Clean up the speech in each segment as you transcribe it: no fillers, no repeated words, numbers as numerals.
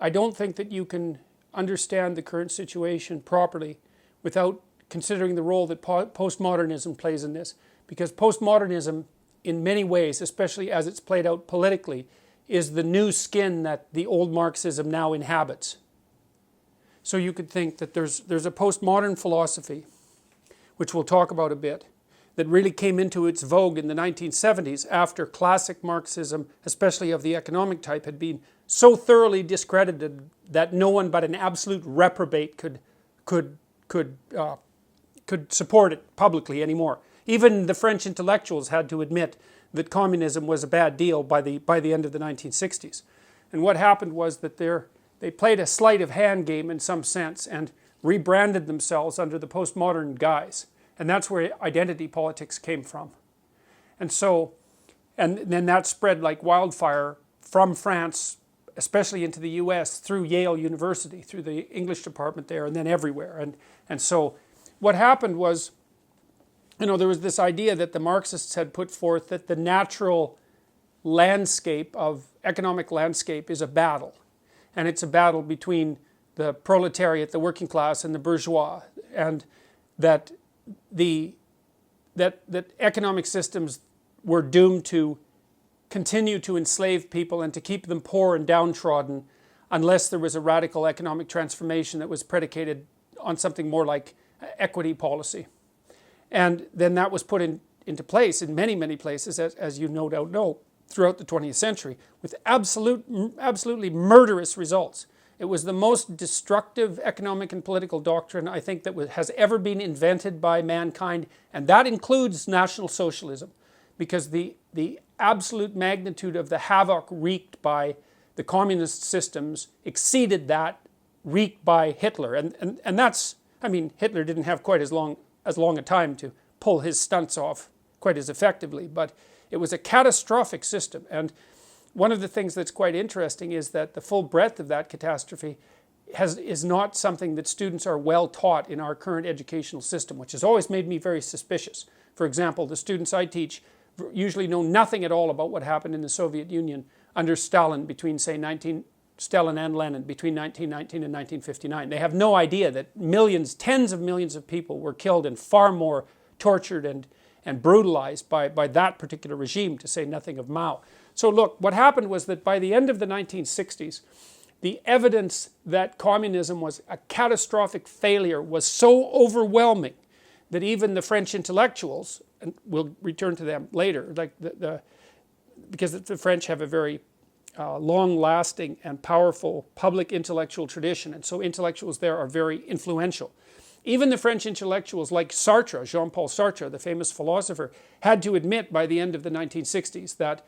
I don't think that you can understand the current situation properly without considering the role that postmodernism plays in this. Because postmodernism, in many ways, especially as it's played out politically, is the new skin that the old Marxism now inhabits. So you could think that there's a postmodern philosophy, which we'll talk about a bit, that really came into its vogue in the 1970s after classic Marxism, especially of the economic type, had been so thoroughly discredited that no one but an absolute reprobate could support it publicly anymore. Even the French intellectuals had to admit that communism was a bad deal by the end of the 1960s. And what happened was that they played a sleight of hand game in some sense and rebranded themselves under the postmodern guise. And that's where identity politics came from. And then that spread like wildfire from France, especially into the US, through Yale University, through the English department there, and then everywhere. And so what happened was, there was this idea that the Marxists had put forth that the natural landscape of economic landscape is a battle. And it's a battle between the proletariat, the working class, and the bourgeois. And that economic systems were doomed to continue to enslave people and to keep them poor and downtrodden unless there was a radical economic transformation that was predicated on something more like equity policy. And then that was put into place in many, many places, as you no doubt know, throughout the 20th century, with absolutely murderous results. It was the most destructive economic and political doctrine, I think, that has ever been invented by mankind, and that includes National Socialism, because the absolute magnitude of the havoc wreaked by the communist systems exceeded that wreaked by Hitler. And that's, Hitler didn't have quite as long a time to pull his stunts off quite as effectively, but it was a catastrophic system. And one of the things that's quite interesting is that the full breadth of that catastrophe is not something that students are well taught in our current educational system, which has always made me very suspicious. For example, the students I teach usually know nothing at all about what happened in the Soviet Union under Stalin between, say, Stalin and Lenin between 1919 and 1959. They have no idea that millions, tens of millions of people were killed and far more tortured and brutalized by that particular regime, to say nothing of Mao. So look, what happened was that by the end of the 1960s, the evidence that communism was a catastrophic failure was so overwhelming that even the French intellectuals, and we'll return to them later, like because the French have a very long-lasting and powerful public intellectual tradition, and so intellectuals there are very influential. Even the French intellectuals like Sartre, Jean-Paul Sartre, the famous philosopher, had to admit by the end of the 1960s that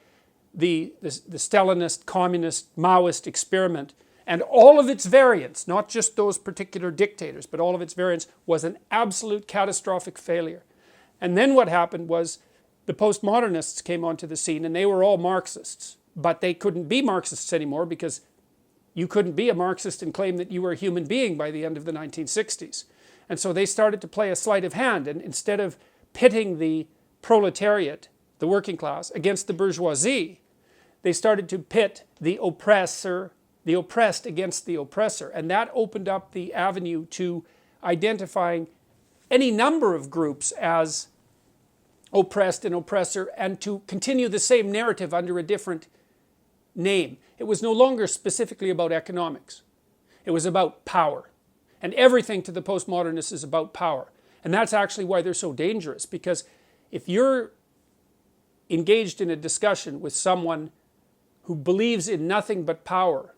the Stalinist, communist, Maoist experiment and all of its variants, not just those particular dictators, but all of its variants, was an absolute catastrophic failure. And then what happened was the postmodernists came onto the scene, and they were all Marxists. But they couldn't be Marxists anymore because you couldn't be a Marxist and claim that you were a human being by the end of the 1960s. And so they started to play a sleight of hand, and instead of pitting the proletariat, the working class, against the bourgeoisie, they started to pit the oppressed against the oppressor. And that opened up the avenue to identifying any number of groups as oppressed and oppressor, and to continue the same narrative under a different name. It was no longer specifically about economics. It was about power. And everything to the postmodernists is about power. And that's actually why they're so dangerous, because if you're engaged in a discussion with someone who believes in nothing but power,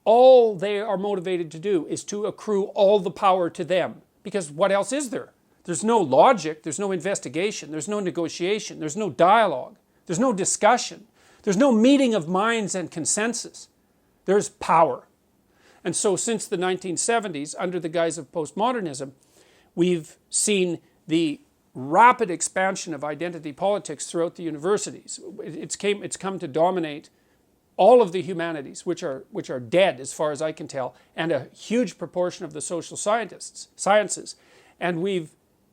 all they are motivated to do is to accrue all the power to them. Because what else is there? There's no logic, there's no investigation, there's no negotiation, there's no dialogue, there's no discussion, there's no meeting of minds and consensus. There's power. And so since the 1970s, under the guise of postmodernism, we've seen the rapid expansion of identity politics throughout the universities. It's come to dominate all of the humanities, which are dead as far as I can tell, and a huge proportion of the social sciences. And we've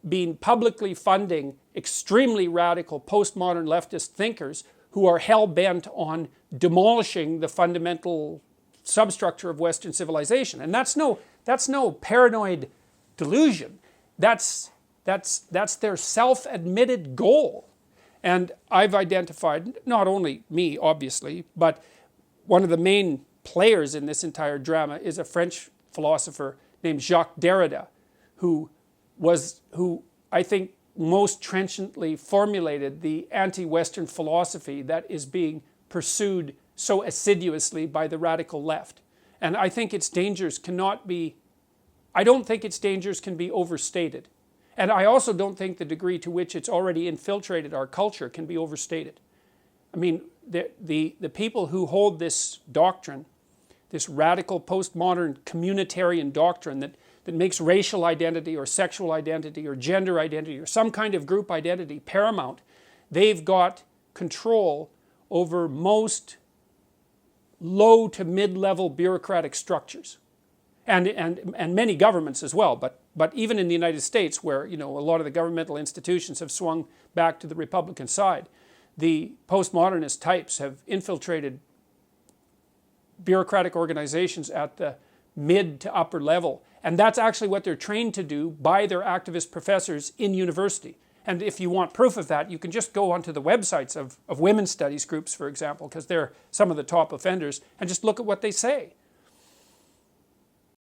been publicly funding extremely radical postmodern leftist thinkers who are hell-bent on demolishing the fundamental substructure of Western civilization. And that's no paranoid delusion. That's their self-admitted goal. And I've identified, not only me obviously, but one of the main players in this entire drama is a French philosopher named Jacques Derrida, who I think most trenchantly formulated the anti-Western philosophy that is being pursued so assiduously by the radical left. And I think its dangers cannot be, I don't think its dangers can be overstated. And I also don't think the degree to which it's already infiltrated our culture can be overstated. I mean, the people who hold this doctrine, this radical postmodern communitarian doctrine that makes racial identity or sexual identity or gender identity or some kind of group identity paramount, they've got control over most low to mid-level bureaucratic structures. And many governments as well, but even in the United States, where a lot of the governmental institutions have swung back to the Republican side, the postmodernist types have infiltrated bureaucratic organizations at the mid to upper level. And that's actually what they're trained to do by their activist professors in university. And if you want proof of that, you can just go onto the websites of women's studies groups, for example, because they're some of the top offenders, and just look at what they say.